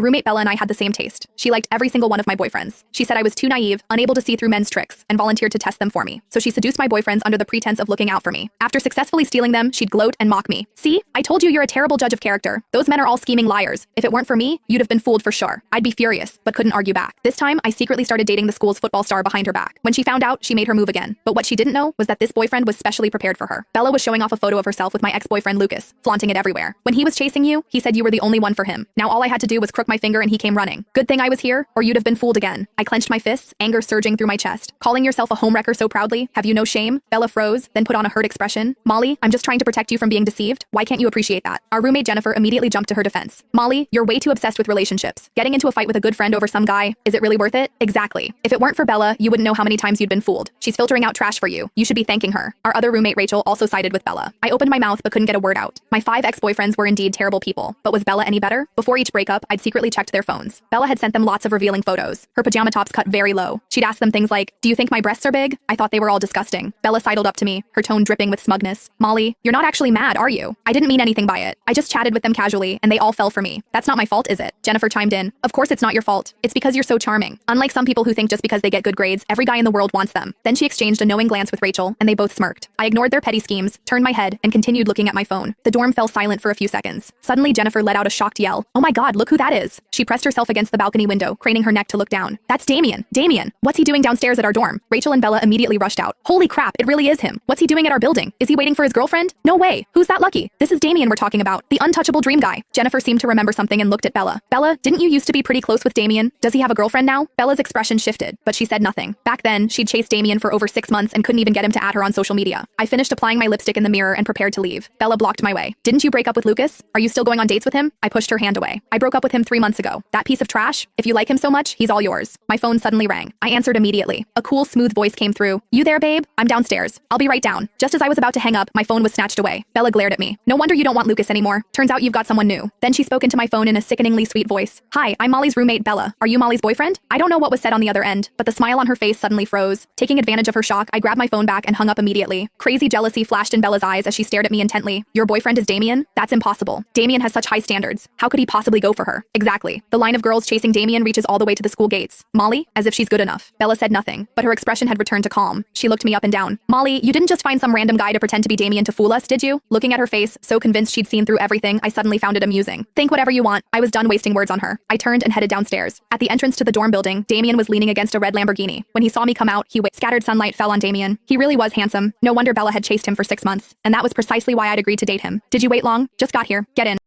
Roommate Bella and I had the same taste. She liked every single one of my boyfriends. She said I was too naive, unable to see through men's tricks, and volunteered to test them for me. So she seduced my boyfriends under the pretense of looking out for me. After successfully stealing them, she'd gloat and mock me. See? I told you you're a terrible judge of character. Those men are all scheming liars. If it weren't for me, you'd have been fooled for sure. I'd be furious, but couldn't argue back. This time, I secretly started dating the school's football star behind her back. When she found out, she made her move again. But what she didn't know was that this boyfriend was specially prepared for her. Bella was showing off a photo of herself with my ex-boyfriend Lucas, flaunting it everywhere. When he was chasing you, he said you were the only one for him. Now all I had to do was crook my finger and he came running. Good thing I was here, or you'd have been fooled again. I clenched my fists, anger surging through my chest. Calling yourself a homewrecker so proudly? Have you no shame? Bella froze, then put on a hurt expression. Molly, I'm just trying to protect you from being deceived. Why can't you appreciate that? Our roommate Jennifer immediately jumped to her defense. Molly, you're way too obsessed with relationships. Getting into a fight with a good friend over some guy, is it really worth it? Exactly. If it weren't for Bella, you wouldn't know how many times you'd been fooled. She's filtering out trash for you. You should be thanking her. Our other roommate Rachel also sided with Bella. I opened my mouth but couldn't get a word out. My 5 ex-boyfriends were indeed terrible people, but was Bella any better? Before each breakup, I'd secretly checked their phones. Bella had sent them lots of revealing photos. Her pajama tops cut very low. She'd ask them things like, "Do you think my breasts are big?" I thought they were all disgusting. Bella sidled up to me, her tone dripping with smugness. "Molly, you're not actually mad, are you? I didn't mean anything by it. I just chatted with them casually, and they all fell for me. That's not my fault, is it?" Jennifer chimed in. "Of course it's not your fault. It's because you're so charming. Unlike some people who think just because they get good grades, every guy in the world wants them." Then she exchanged a knowing glance with Rachel, and they both smirked. I ignored their petty schemes, turned my head, and continued looking at my phone. The dorm fell silent for a few seconds. Suddenly Jennifer let out a shocked yell. "Oh my god, look who that is." She pressed herself against the balcony window, craning her neck to look down. "That's Damien. Damien, what's he doing downstairs at our dorm?" Rachel and Bella immediately rushed out. "Holy crap, it really is him. What's he doing at our building? Is he waiting for his girlfriend? No way. Who's that lucky? This is Damien we're talking about, the untouchable dream guy." Jennifer seemed to remember something and looked at Bella. "Bella, didn't you used to be pretty close with Damien? Does he have a girlfriend now?" Bella's expression shifted, but she said nothing. Back then, she'd chased Damien for over 6 months and couldn't even get him to add her on social media. I finished applying my lipstick in the mirror and prepared to leave. Bella blocked my way. "Didn't you break up with Lucas? Are you still going on dates with him?" I pushed her hand away. "I broke up with him 3 months ago. That piece of trash? If you like him so much, he's all yours." My phone suddenly rang. I answered immediately. A cool, smooth voice came through. "You there, babe? I'm downstairs. I'll be right down." Just as I was about to hang up, my phone was snatched away. Bella glared at me. "No wonder you don't want Lucas anymore. Turns out you've got someone new." Then she spoke into my phone in a sickeningly sweet voice. "Hi, I'm Molly's roommate Bella. Are you Molly's boyfriend?" I don't know what was said on the other end, but the smile on her face suddenly froze. Taking advantage of her shock, I grabbed my phone back and hung up immediately. Crazy jealousy flashed in Bella's eyes as she stared at me intently. "Your boyfriend is Damien? That's impossible. Damien has such high standards. How could he possibly go for her?" "Exactly. The line of girls chasing Damien reaches all the way to the school gates." "Molly? As if she's good enough." Bella said nothing, but her expression had returned to calm. She looked me up and down. "Molly, you didn't just find some random guy to pretend to be Damien to fool us, did you?" Looking at her face, so convinced she'd seen through everything, I suddenly found it amusing. "Think whatever you want." I was done wasting words on her. I turned and headed downstairs. At the entrance to the dorm building, Damien was leaning against a red Lamborghini. When he saw me come out, scattered sunlight fell on Damien. He really was handsome. No wonder Bella had chased him for 6 months. And that was precisely why I'd agreed to date him. "Did you wait long? Just got here. Get in."